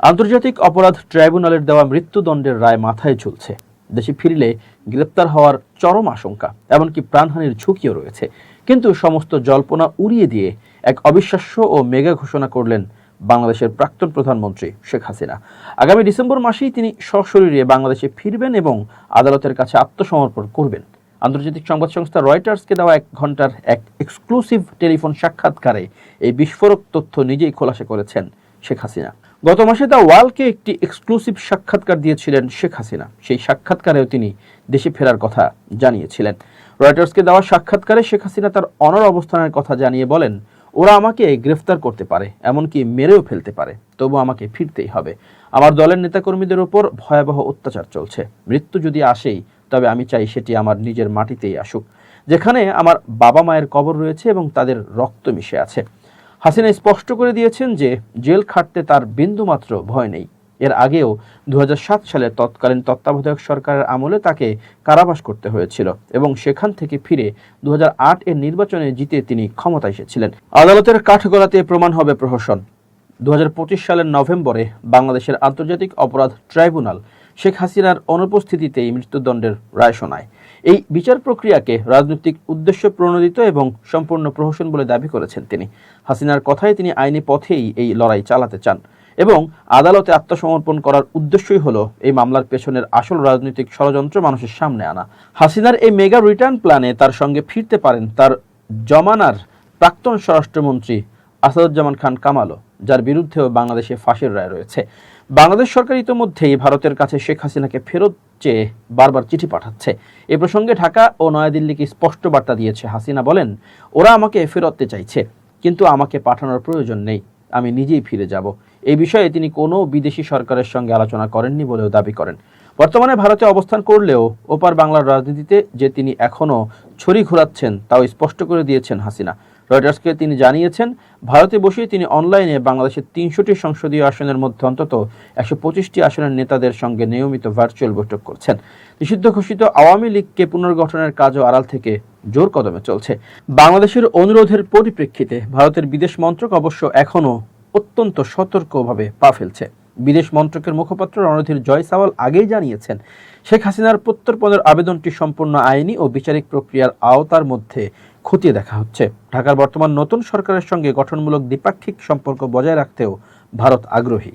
আন্তর্জাতিক অপরাধ ট্রাইব্যুনালের দেওয়া মৃত্যুদণ্ডের রায় মাথায় ঝুলছে। দেশে ফিরলে গ্রেপ্তার হওয়ার চরম আশঙ্কা, এমনকি প্রাণহানির ঝুঁকিও রয়েছে। কিন্তু সমস্ত জল্পনা উড়িয়ে দিয়ে এক অবিশ্বাস্য ও মেগা ঘোষণা করলেন বাংলাদেশের প্রাক্তন প্রধানমন্ত্রী শেখ হাসিনা। আগামী ডিসেম্বর মাসেই তিনি সশরীরে বাংলাদেশে ফিরবেন এবং আদালতের কাছে আত্মসমর্পণ করবেন। আন্তর্জাতিক সংবাদ সংস্থা রয়টার্সকে দেওয়া 1 ঘন্টার এক এক্সক্লুসিভ টেলিফোন সাক্ষাৎকারে এই বিস্ফোরক তথ্য নিজেই খোলাসা করেছেন শেখ হাসিনা। গত মাসে দ্য ওয়ালকে একটি এক্সক্লুসিভ সাক্ষাৎকার দিয়েছিলেন শেখ হাসিনা। সেই সাক্ষাৎকারেও তিনি দেশে ফেরার কথা জানিয়েছিলেন। রয়টার্সকে দেওয়া সাক্ষাৎকারে শেখ হাসিনা তার অনড় অবস্থানের কথা জানিয়ে বলেন, ওরা আমাকে গ্রেফতার করতে পারে, এমনকি মেরেও ফেলতে পারে, তবু আমাকে ফিরতেই হবে। আমার দলের নেতাকর্মীদের উপর ভয়াবহ অত্যাচার চলছে। মৃত্যু যদি আসেই, তবে আমি চাই সেটি আমার নিজের মাটিতেই আসুক, যেখানে আমার বাবা মায়ের কবর রয়েছে এবং তাদের রক্ত মিশে আছে। হাসিনা স্পষ্ট করে দিয়েছেন যে জেল খাটতে তার বিন্দুমাত্র ভয় নেই। এর আগেও 2007 সালে তৎকালীন তত্ত্বাবধায়ক সরকারের আমলে তাকে কারাবাস করতে হয়েছিল এবং সেখান থেকে ফিরে 2008 এর নির্বাচনে জিতে তিনি ক্ষমতায় এসেছিলেন। আদালতের কাঠগড়াতে প্রমাণ হবে প্রহসন। 2025 সালের নভেম্বরে বাংলাদেশের আন্তর্জাতিক অপরাধ ট্রাইব্যুনাল শেখ হাসিনার অনুপস্থিতিতেই মৃত্যুদণ্ডের রায় শোনায়। এই বিচার প্রক্রিয়াকে রাজনৈতিক উদ্দেশ্য প্রণোদিত এবং সম্পূর্ণ প্রহসন বলে দাবি করেছেন তিনি। হাসিনার কথায় তিনি আইনি পথেই এই লড়াই চালাতে চান এবং আদালতে আত্মসমর্পণ করার উদ্দেশ্যই হলো এই মামলার পেছনের আসল রাজনৈতিক ষড়যন্ত্র মানুষের সামনে আনা। হাসিনার এই মেগা রিটার্ন প্ল্যানে তার সঙ্গে ফিরতে পারেন তার জমানার প্রাক্তন স্বরাষ্ট্রমন্ত্রী আসাদুজ্জামান খান কামালও, যার বিরুদ্ধেও বাংলাদেশে ফাঁসির রায় রয়েছে। বাংলাদেশ সরকার ইতোমধ্যেই ভারতের কাছে শেখ হাসিনাকে ফেরত চেয়ে বারবার চিঠি পাঠাচ্ছে। এ প্রসঙ্গে ঢাকা ও নয়াদিল্লিকে স্পষ্ট বার্তা দিয়েছে হাসিনা। বলেন, ওরা আমাকে ফেরততে চাইছে, কিন্তু আমাকে পাঠানোর প্রয়োজন নেই, আমি নিজেই ফিরে যাব। এই বিষয়ে তিনি কোনো বিদেশি সরকারের সঙ্গে আলোচনা করেননি বলেও দাবি করেন। বর্তমানে ভারতে অবস্থান করলেও ওপার বাংলার রাজনীতিতে যে তিনি এখনও ছড়ি ঘোরাচ্ছেন তাও স্পষ্ট করে দিয়েছেন হাসিনা। রয়টার্সকে তিনি জানিয়েছেন, ভারতে বসেই তিনি অনলাইনে বাংলাদেশের 300টি সংসদীয় আসনের মধ্যে অন্তত 125টি আসনের নেতাদের সঙ্গে নিয়মিত ভার্চুয়াল বৈঠক করছেন। নিষিদ্ধ ঘোষিত আওয়ামী লীগকে পুনর্গঠনের কাজও আড়াল থেকে জোর কদমে চলছে। বাংলাদেশের অনুরোধের পরিপ্রেক্ষিতে ভারতের বিদেশ মন্ত্রক অবশ্য এখনও অত্যন্ত সতর্কভাবে পা ফেলছে। বিদেশ মন্ত্রকের মুখপাত্র রণধীর জয়সওয়াল আগেই জানিয়েছেন, শেখ হাসিনার প্রত্যর্পণের আবেদনটি সম্পূর্ণ আইনি ও বিচারিক প্রক্রিয়ার আওতার মধ্যে খতিয়ে দেখা হচ্ছে। ঢাকার বর্তমান নতুন সরকারের সঙ্গে গঠনমূলক দ্বিপাক্ষিক সম্পর্ক বজায় রাখতেও ভারত আগ্রহী।